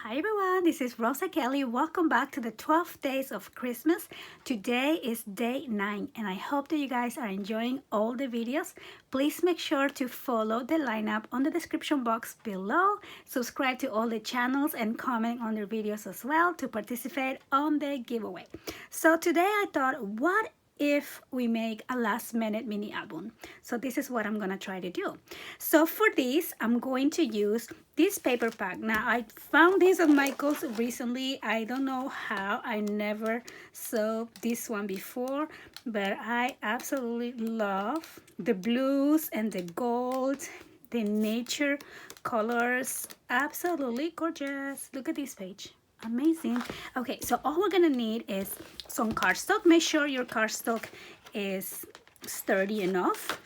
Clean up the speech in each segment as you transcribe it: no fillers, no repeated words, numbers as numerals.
Hi everyone, this is Rosa Kelly. Welcome back to the 12 days of Christmas. Today is day 9 and I hope that you guys are enjoying all the videos. Please make sure to follow the lineup on the description box below. Subscribe to all the channels and comment on their videos as well to participate on the giveaway. So today I thought, what if we make a last minute mini album? So this is what I'm gonna try to do. So for this, I'm going to use this paper pack. Now I found this at Michael's recently. I don't know how. I never saw this one before, but I absolutely love the blues and the gold, the nature colors. Absolutely gorgeous. Look at this page. Amazing. Okay, so all we're gonna need is some cardstock. Make sure your cardstock is sturdy enough,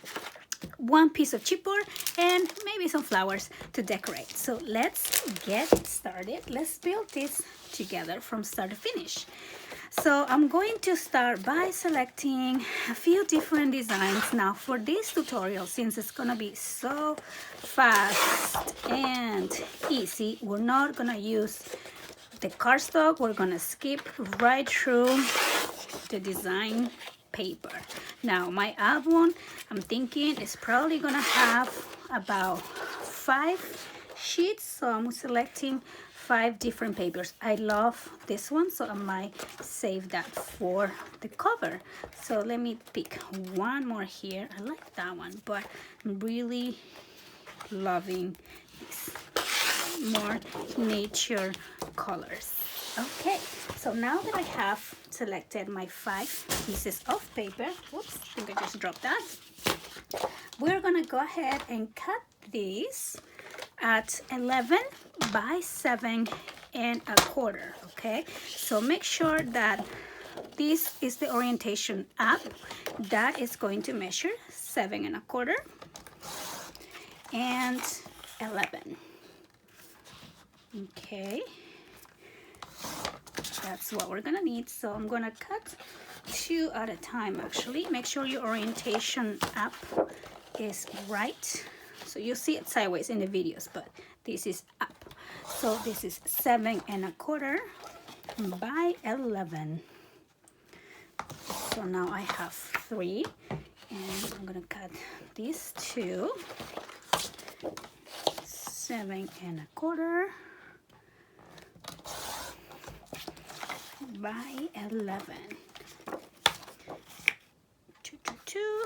one piece of chipboard, and maybe some flowers to decorate. So let's get started. Let's build this together from start to finish. So I'm going to start by selecting a few different designs. Now for this tutorial, since it's gonna be so fast and easy, we're not gonna use the cardstock. We're gonna skip right through the design paper. Now my album, I'm thinking it's probably gonna have about 5 sheets, so I'm selecting 5 different papers. I love this one, so I might save that for the cover. So let me pick one more here. I like that one, but I'm really loving this more nature colors. Okay, so now that I have selected my 5 pieces of paper, whoops, I think I just dropped that. We're gonna go ahead and cut these at 11 by 7.25. Okay, so make sure that this is the orientation up. That is going to measure 7.25 and 11. Okay, that's what we're gonna need. So I'm gonna cut 2 at a time. Actually, make sure your orientation up is right. So you see it sideways in the videos, but this is up. So this is 7.25 by 11. So now I have 3, and I'm gonna cut these 2. 7.25 by 11. 2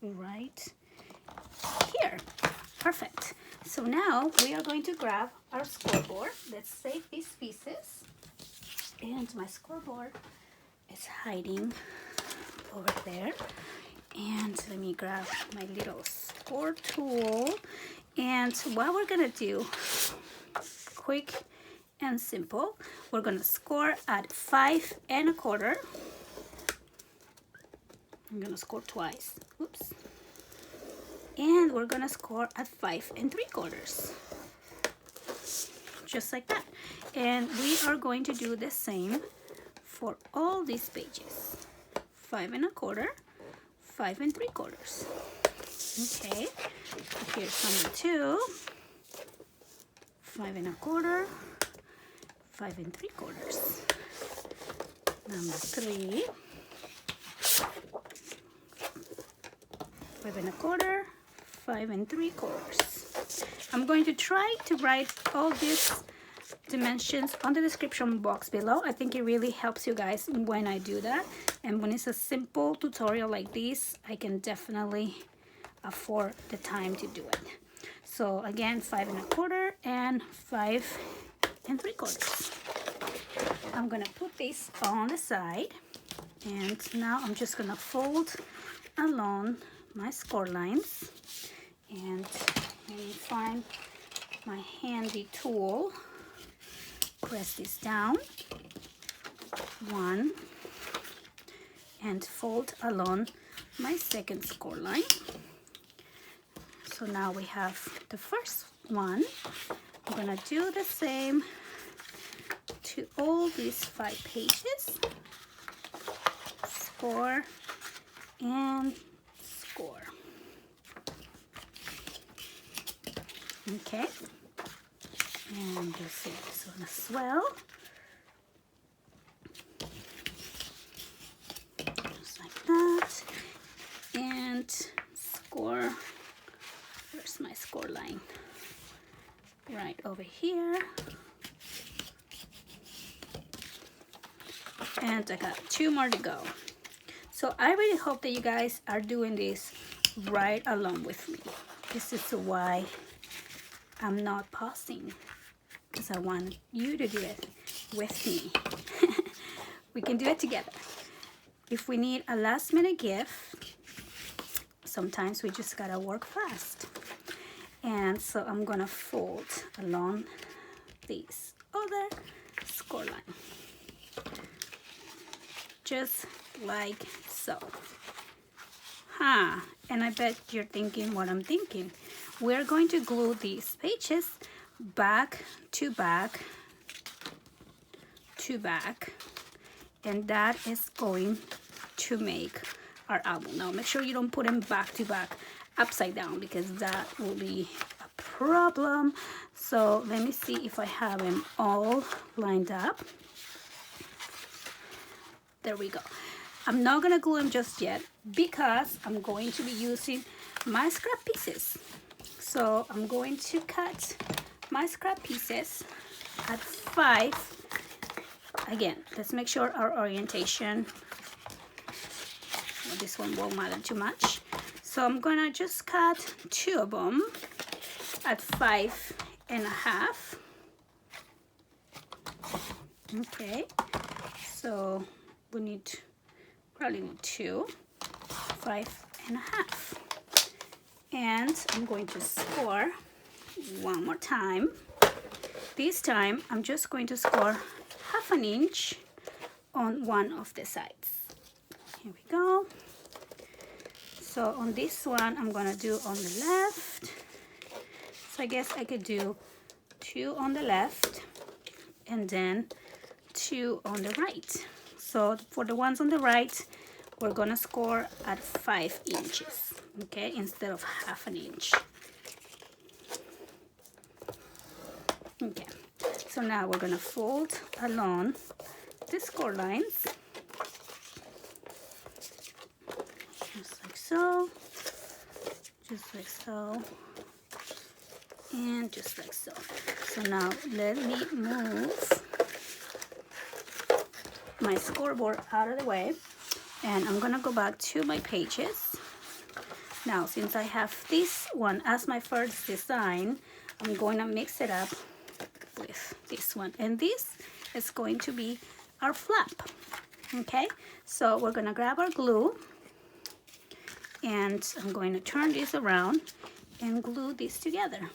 right here. Perfect. So now we are going to grab our scoreboard. Let's save these pieces. And my scoreboard is hiding over there. And let me grab my little score tool. And what we're gonna do, quick and simple, we're gonna score at 5.25. I'm gonna score twice. Oops. And we're gonna score at 5.75. Just like that. And we are going to do the same for all these pages. 5.25, 5.75. Okay. Here's number 2. 5.25, 5.75. Number 3. 5.25, 5.75. I'm going to try to write all these dimensions on the description box below. I think it really helps you guys when I do that. And when it's a simple tutorial like this, I can definitely afford the time to do it. So again, 5.25 and 5.75. I'm gonna put this on the side, and now I'm just gonna fold along my score lines, and let me find my handy tool. Press this down, 1, and fold along my second score line. So now we have the first one. I'm gonna do the same to all these 5 pages. Score and score. Okay, And you'll see this one as well. Just like that. And score. Where's my score line? Right over here. And I got 2 more to go. So I really hope that you guys are doing this right along with me. This is why I'm not pausing, because I want you to do it with me. We can do it together. If we need a last minute gift, sometimes we just gotta work fast. And so I'm gonna fold along this other score line. Just like so. And I bet you're thinking what I'm thinking. We're going to glue these pages back to back to back, and that is going to make our album. Now make sure you don't put them back to back upside down, because that will be a problem. So let me see if I have them all lined up. There we go. I'm not gonna glue them just yet because I'm going to be using my scrap pieces. So I'm going to cut my scrap pieces at 5. Again, let's make sure our orientation, well, this one won't matter too much. So I'm gonna just cut 2 of them at 5.5. Okay, so we probably need 2, 5.5. And I'm going to score one more time. This time I'm just going to score 1/2 inch on one of the sides. Here we go. So on this one I'm gonna do on the left. So I guess I could do 2 on the left and then 2 on the right. So for the ones on the right, we're gonna score at 5 inches, okay, instead of 1/2 inch. Okay, so now we're gonna fold along the score lines, just like so, just like so, and just like so. So now let me move my scoreboard out of the way, and I'm gonna go back to my pages. Now since I have this one as my first design, I'm going to mix it up with this one, and this is going to be our flap. Okay, so we're gonna grab our glue, and I'm going to turn this around and glue this together.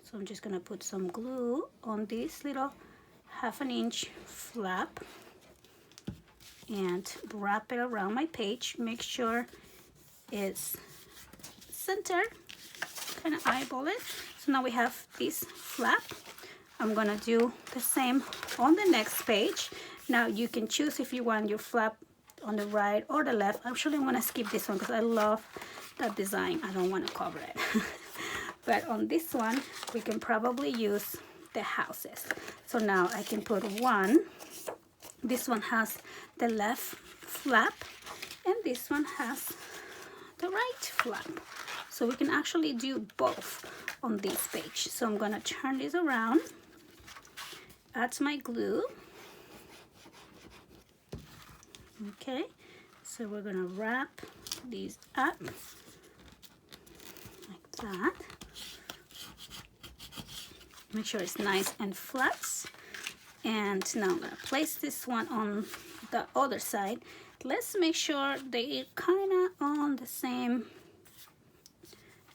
So I'm just gonna put some glue on this little 1/2 inch flap and wrap it around my page. Make sure it's centered, kind of eyeball it. So now we have this flap. I'm gonna do the same on the next page. Now you can choose if you want your flap on the right or the left. Actually, I'm gonna skip this one because I love that design. I don't want to cover it. But on this one, we can probably use the houses. So now I can put one. This one has the left flap, and this one has the right flap. So we can actually do both on this page. So I'm gonna turn this around, add my glue. Okay, so we're gonna wrap these up like that. Make sure it's nice and flat. And now I'm gonna place this one on the other side. Let's make sure they're kind of on the same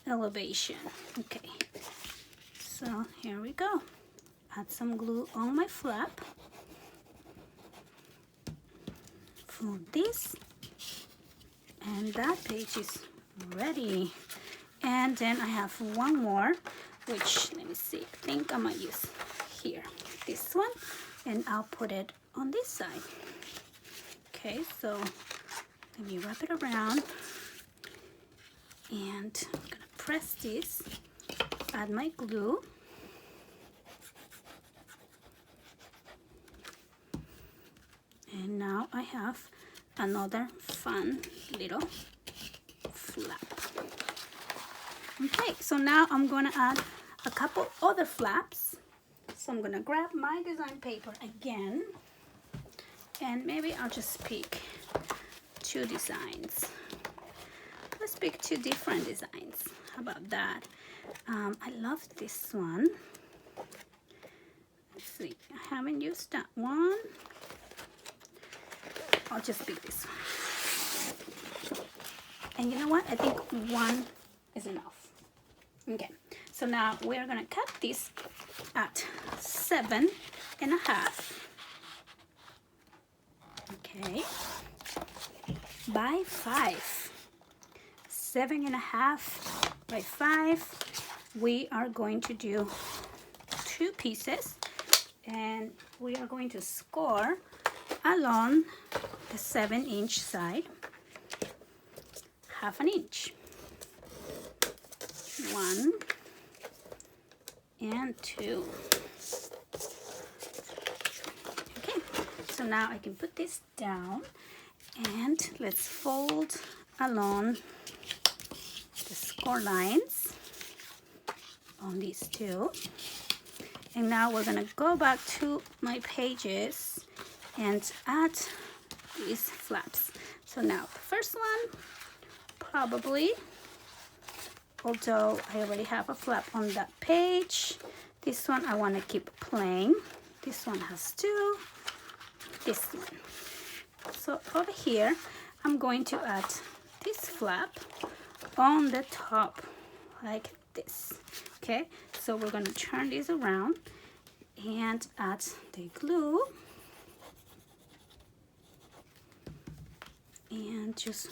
elevation. Okay, so here we go. Add some glue on my flap. Fold this, and that page is ready. And then I have one more, which, let me see, I think I might use here, this one, and I'll put it on this side. Okay, so let me wrap it around, and I'm gonna press this, add my glue, I have another fun little flap. Okay, so now I'm gonna add a couple other flaps. So I'm gonna grab my design paper again, and maybe I'll just pick 2 designs. Let's pick 2 different designs. How about that? I love this one. Let's see, I haven't used that one. I'll just pick this one. And you know what? I think 1 is enough. Okay, so now we're gonna cut this at 7.5. Okay, by 5. 7.5 by 5. We are going to do 2 pieces, and we are going to score along the 7-inch side, 1/2 inch. 1 and 2. Okay, so now I can put this down, and let's fold along the score lines on these 2. And now we're gonna go back to my pages and add these flaps. So now the first one, probably, although I already have a flap on that page, this one I want to keep plain. This one has 2, this one. So over here, I'm going to add this flap on the top, like this. Okay, so we're going to turn this around and add the glue. And just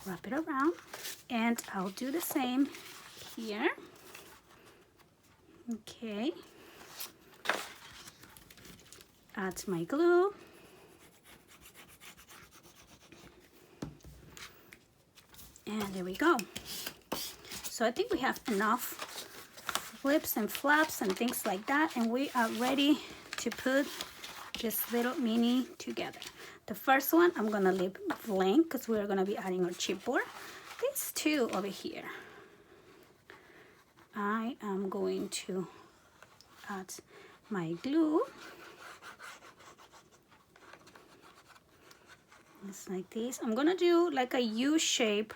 wrap it around, and I'll do the same here. Okay, add my glue, and there we go. So I think we have enough flips and flaps and things like that, and we are ready to put this little mini together. The first one I'm gonna leave blank because we're gonna be adding our chipboard. These 2 over here, I am going to add my glue. Just like this. I'm gonna do like a U shape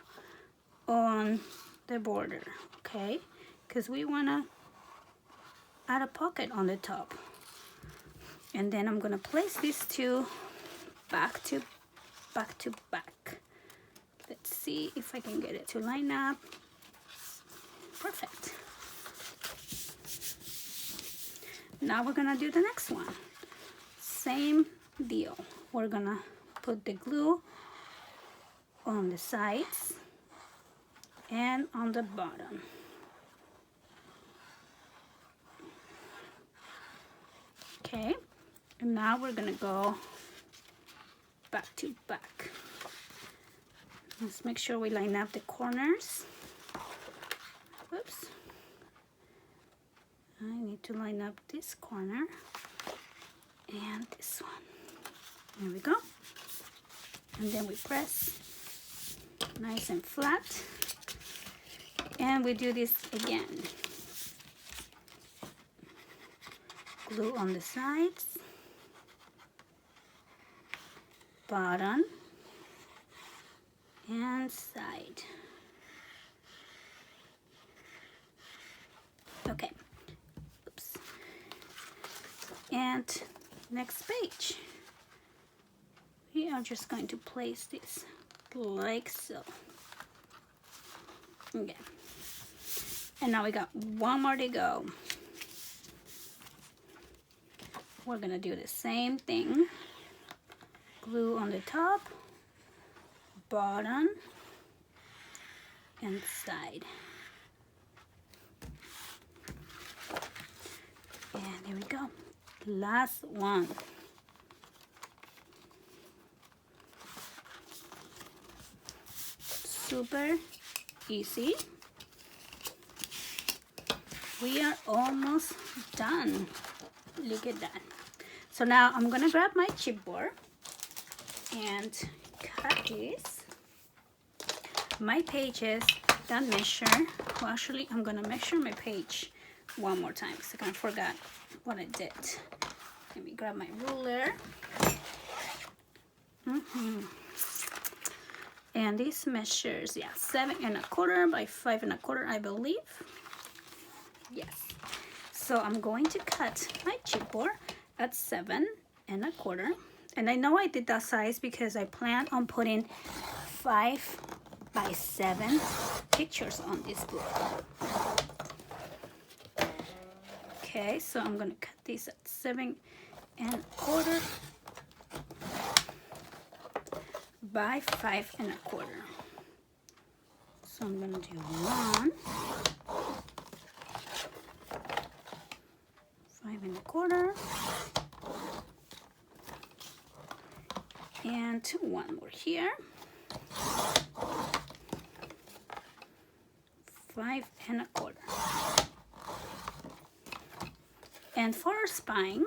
on the border, okay? Because we wanna add a pocket on the top. And then I'm gonna place these 2 back to back. Let's see if I can get it to line up. Perfect. Now we're gonna do the next one. Same deal. We're gonna put the glue on the sides and on the bottom. Okay, and now we're gonna go back to back. Let's make sure we line up the corners. Whoops. I need to line up this corner and this one. There we go. And then we press nice and flat. And we do this again. Glue on the sides, bottom, and side. Okay. Oops. And next page. We are just going to place this like so. Okay. And now we got 1 more to go. We're gonna do the same thing. Glue on the top, bottom, and side. And there we go. Last one. Super easy. We are almost done. Look at that. So now I'm gonna grab my chipboard and cut this. My pages that measure, well, actually I'm gonna measure my page one more time because I kind of forgot what I did. Let me grab my ruler. And this measures, yeah, 7 1/4 by 5 1/4, I believe. Yes. So I'm going to cut my chipboard at 7 1/4. And I know I did that size because I plan on putting 5 by 7 pictures on this book. Okay, so I'm gonna cut this at 7 1/4 by 5 1/4. So I'm gonna do 1, 5 1/4, and one more here, 5 1/4. And for our spine,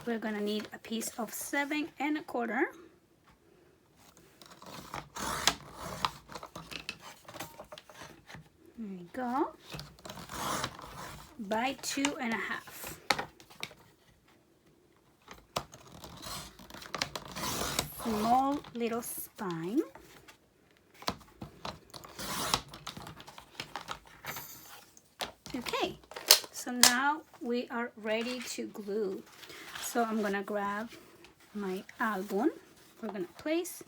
we're gonna need a piece of 7 1/4. There we go. By 2 1/2. Small little spine. Okay, so now we are ready to glue. So I'm gonna grab my album. We're gonna place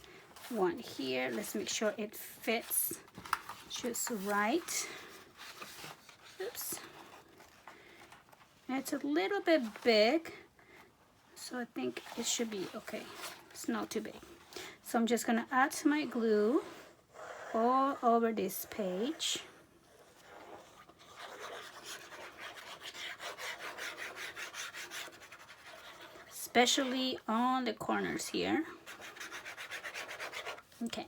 one here. Let's make sure it fits just right. Oops. It's a little bit big, so I think it should be okay. It's not too big. So I'm just gonna add my glue all over this page. Especially on the corners here. Okay,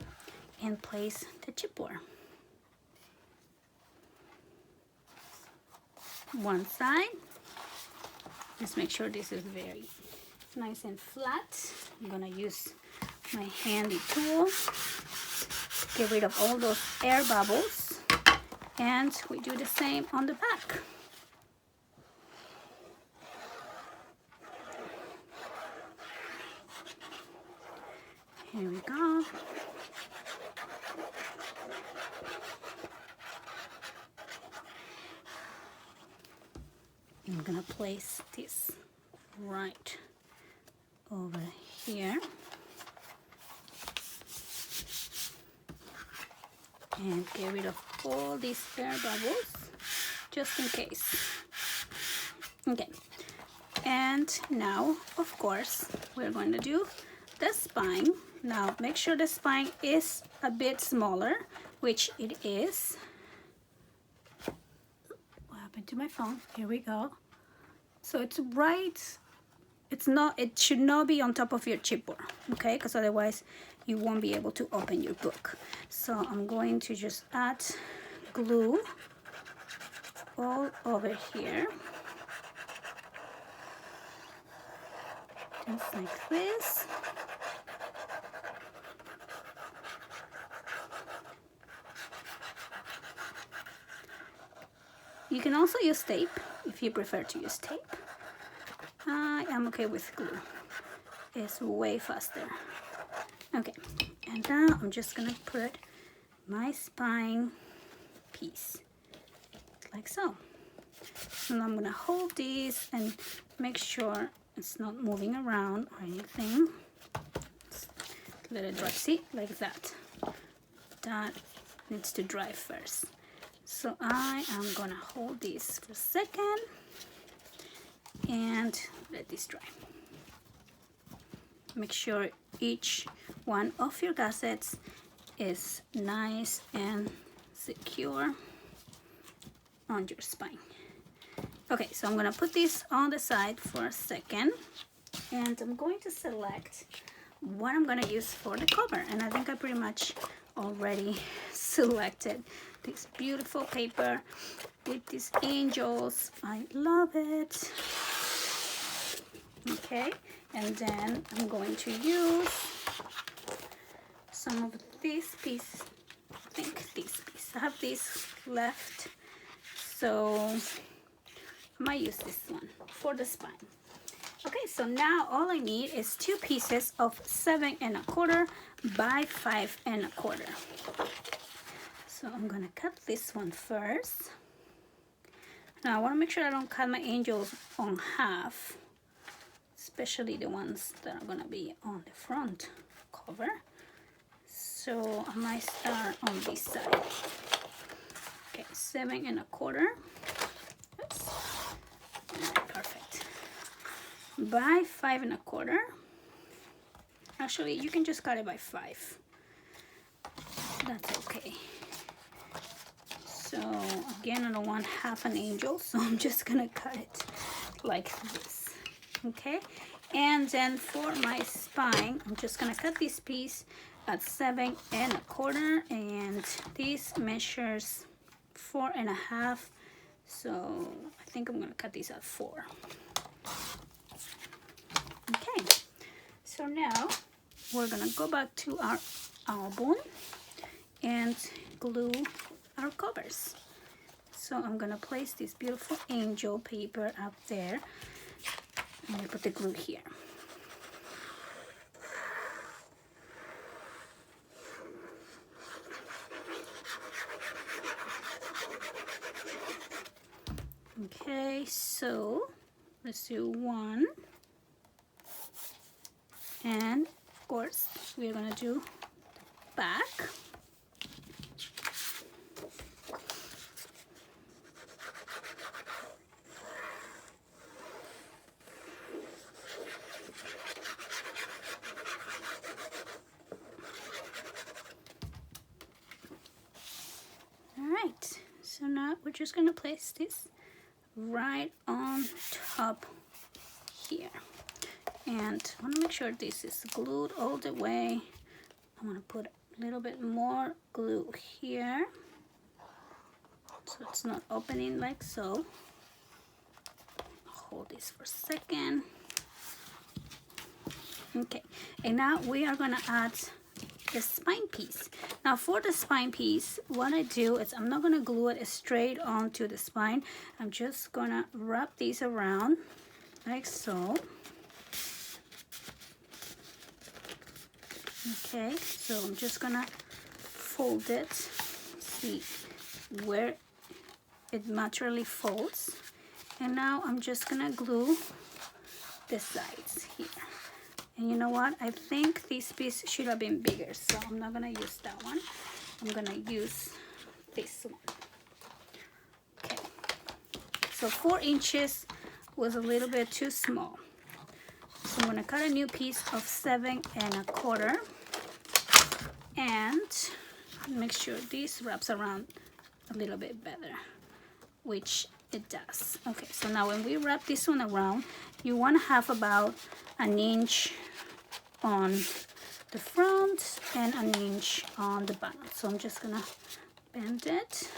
and place the chipboard. One side. Let's make sure this is very nice and flat. I'm gonna use my handy tool. Get rid of all those air bubbles. And we do the same on the back. Here we go. I'm gonna place this right over here. And get rid of all these air bubbles, just in case. Okay. And now, of course, we're going to do the spine. Now, make sure the spine is a bit smaller, which it is. What happened to my phone? Here we go. So it's right, it should not be on top of your chipboard, okay? Because otherwise you won't be able to open your book. So I'm going to just add glue all over here. Just like this. You can also use tape if you prefer to use tape. I am okay with glue. It's way faster. Okay, and now I'm just gonna put my spine piece like so. And I'm gonna hold this and make sure it's not moving around or anything. Just let it dry. See, like that. That needs to dry first. So I am gonna hold this for a second and let this dry. Make sure each one of your gussets is nice and secure on your spine. Okay, so I'm gonna put this on the side for a second and I'm going to select what I'm gonna use for the cover. And I think I pretty much already selected this beautiful paper with these angels. I love it. Okay, and then I'm going to use some of this piece. I think this piece. I have this left, so I might use this one for the spine. Okay, so now all I need is 2 pieces of 7 1/4 by 5 1/4. So I'm gonna cut this one first. Now I want to make sure I don't cut my angels on half, especially the ones that are gonna be on the front cover. So I might start on this side. Okay, 7 1/4. Oops. Right, perfect. By 5 1/4. Actually, you can just cut it by 5. That's okay. So again, I don't want half an angel, so I'm just gonna cut it like this. Okay, and then for my spine, I'm just gonna cut this piece at 7 1/4, and this measures 4 1/2. So I think I'm gonna cut this at 4. Okay, so now we're gonna go back to our album and glue our covers. So I'm gonna place this beautiful angel paper up there, and I put the glue here. Okay, so let's do 1, and of course we're gonna do the back. Alright, so now we're just gonna place this right on top here, and I want to make sure this is glued all the way. I want to put a little bit more glue here so it's not opening like so. Hold this for a second. Okay, and now we are gonna add the spine piece. Now for the spine piece, what I do is I'm not gonna glue it straight onto the spine. I'm just gonna wrap these around like so. Okay, so I'm just gonna fold it, see where it naturally folds, and now I'm just gonna glue the sides here. And you know what? I think this piece should have been bigger, so I'm not gonna use that one. I'm gonna use this one. Okay, so 4 inches was a little bit too small. So I'm gonna cut a new piece of 7 1/4, and make sure this wraps around a little bit better, which it does. Okay, so now when we wrap this one around, you want to have about 1 inch on the front and 1 inch on the bottom. So I'm just gonna bend it,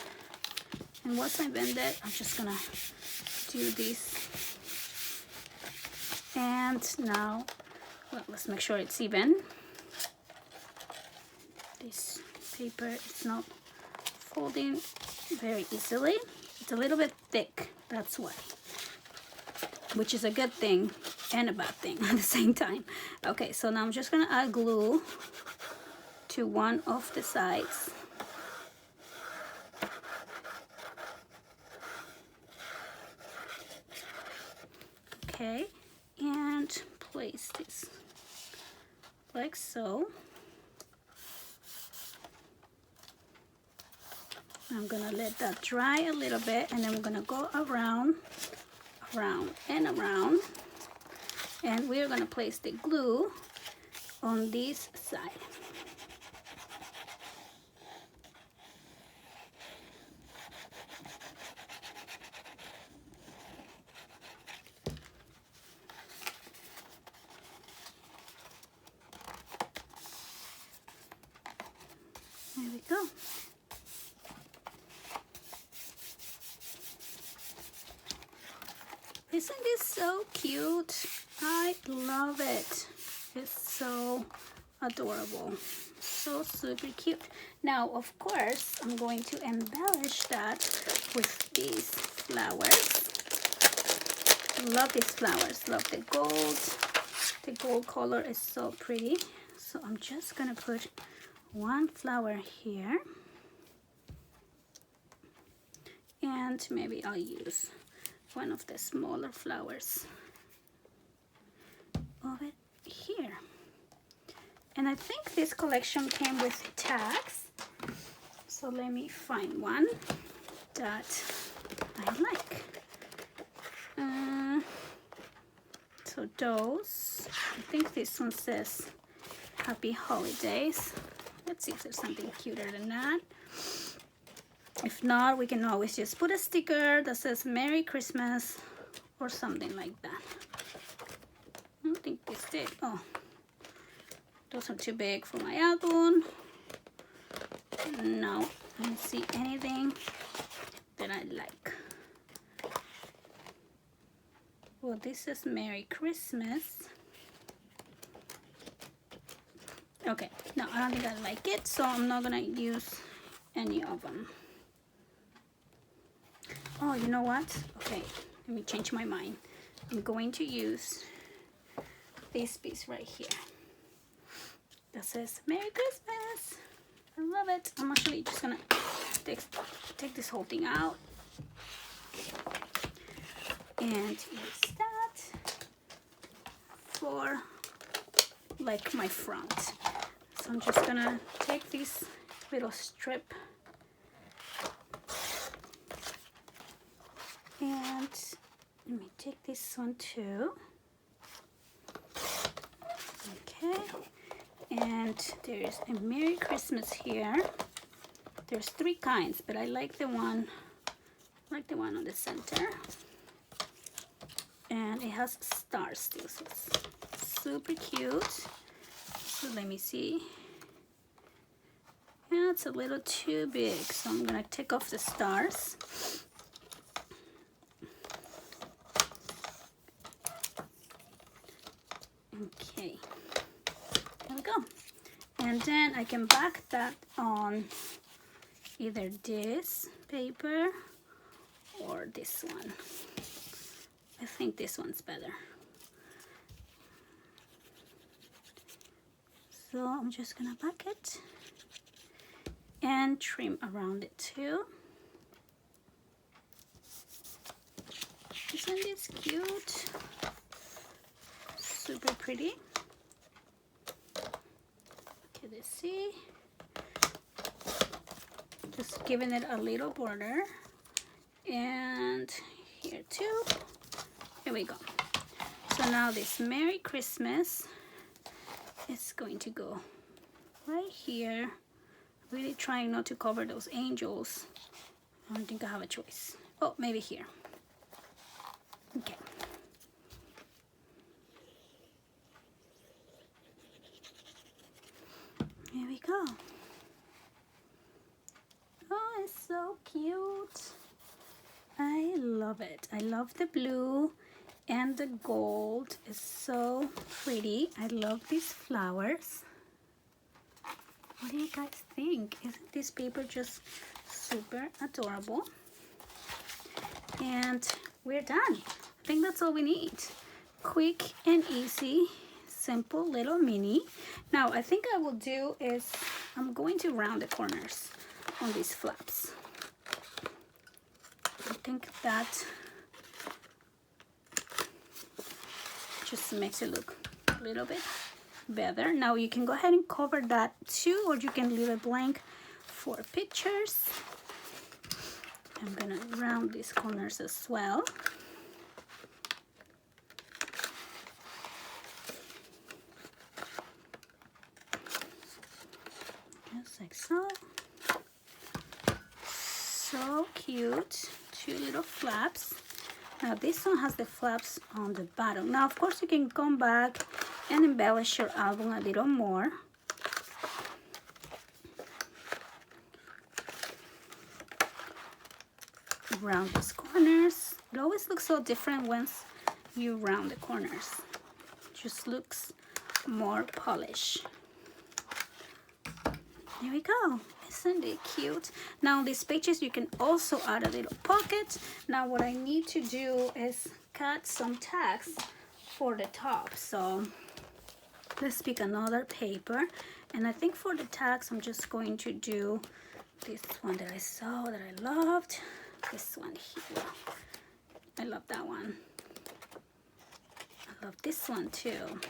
and once I bend it, I'm just gonna do this. And now, well, let's make sure it's even. This paper is not folding very easily. It's a little bit thick, that's why, which is a good thing and a bad thing at the same time. Okay, so now I'm just gonna add glue to one of the sides. Okay, and place this like so. I'm gonna let that dry a little bit, and then we're gonna go around, around, and around, and we're gonna place the glue on this side. There we go. Isn't this so cute? I love it. It's so adorable. So super cute. Now, of course, I'm going to embellish that with these flowers. Love these flowers. Love the gold. The gold color is so pretty. So I'm just gonna put one flower here. And maybe I'll use one of the smaller flowers of it here. And I think this collection came with tags. So let me find one that I like. So those, I think this one says Happy Holidays. Let's see if there's something cuter than that. If not, we can always just put a sticker that says Merry Christmas or something like that. I don't think this did. Oh, those are too big for my album. No, I don't see anything that I like. Well, this is Merry Christmas. Okay, no, I don't think I like it, so I'm not gonna use any of them. Oh, you know what? Okay, let me change my mind. I'm going to use this piece right here that says Merry Christmas. I love it. I'm actually just gonna take this whole thing out and use that for like my front. So I'm just gonna take this little strip and let me take this one too. Okay, and there's a Merry Christmas here. There's 3 kinds, but I like the one on the center. And it has stars still, so it's super cute. So let me see. Yeah, it's a little too big, so I'm gonna take off the stars. Okay, there we go. And then I can back that on either this paper or this one. I think this one's better. So I'm just gonna back it and trim around it too. Isn't this cute? Super pretty. Okay, let's see. Just giving it a little border. And here too. Here we go. So now this Merry Christmas is going to go right here. Really trying not to cover those angels. I don't think I have a choice. Oh, maybe here. Okay. Here we go. Oh, it's so cute. I love it. I love the blue and the gold. It's so pretty. I love these flowers. What do you guys think? Isn't this paper just super adorable? And we're done. I think that's all we need. Quick and easy, simple little mini. Now, I think I will do is I'm going to round the corners on these flaps. I think that just makes it look a little bit better. Now you can go ahead and cover that too, or you can leave it blank for pictures. I'm gonna round these corners as well. Just like so. So cute. 2 little flaps. Now this one has the flaps on the bottom. Now of course you can come back and embellish your album a little more. Round these corners. It always looks so different once you round the corners. It just looks more polished. There we go. Isn't it cute? Now on these pages you can also add a little pocket. Now what I need to do is cut some tags for the top. So let's pick another paper, and I think for the tags I'm just going to do this one that I saw that I loved. This one here. I love that one. I love this one too.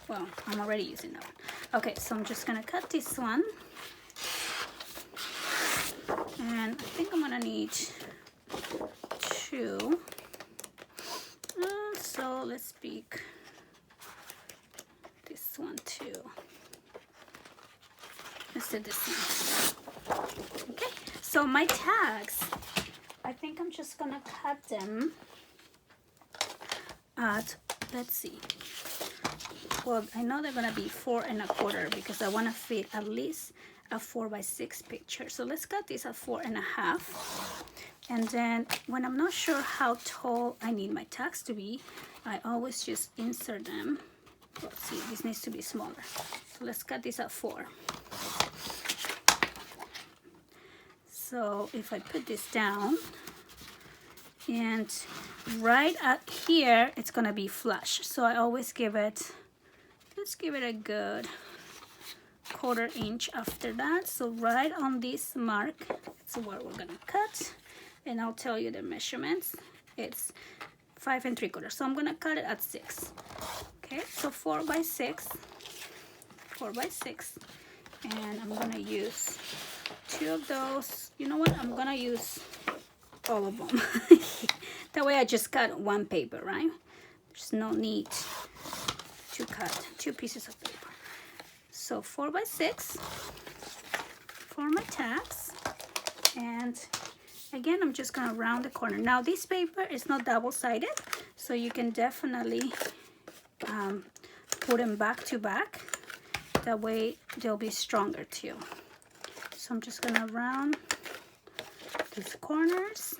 Well, I'm already using that one. Okay, so I'm just gonna cut this one. And I think I'm gonna need 2. So let's pick this one too. Let's do this one. Okay, so my tags, I think I'm just gonna cut them at, let's see. Well, I know they're gonna be 4 1/4 because I wanna fit at least a 4 by 6 picture. So let's cut this at 4 1/2. And then when I'm not sure how tall I need my tags to be, I always just insert them. Let's see, this needs to be smaller. So let's cut this at 4. So if I put this down, and right at here, it's gonna be flush. So I always give it, let's give it a good 1/4 inch after that. So right on this mark, that's where we're gonna cut. And I'll tell you the measurements. It's 5 3/4. So I'm gonna cut it at 6. Okay, so 4 by 6, 4 by 6. And I'm gonna use 2 of those. You know what? I'm gonna use all of them. That way I just cut one paper, right? There's no need to cut 2 pieces of paper. So 4 by 6 for my tags. And again, I'm just gonna round the corner. Now this paper is not double-sided, so you can definitely put them back to back. That way they'll be stronger too. So I'm just gonna round these corners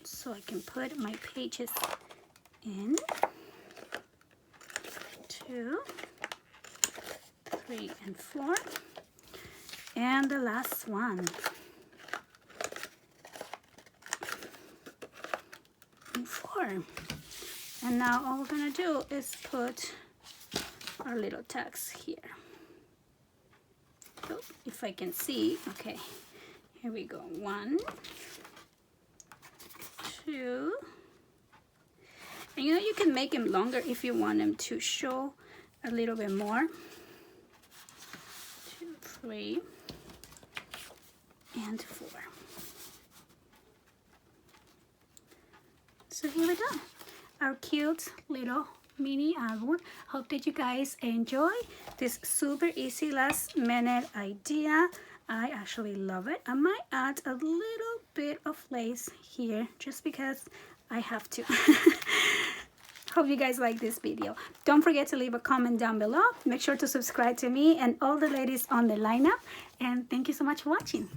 so I can put my pages in. 2, 3, and 4. And the last one. And 4. And now all we're gonna do is put our little tags here. So if I can see, okay, here we go. 1, 2. And you know, you can make them longer if you want them to show a little bit more. 2, 3, and 4. So here we go. Our cute little mini album. Hope that you guys enjoy this super easy last minute idea. I actually love it. I might add a little bit of lace here just because I have to. Hope you guys like this video. Don't forget to leave a comment down below. Make sure to subscribe to me and all the ladies on the lineup. And thank you so much for watching.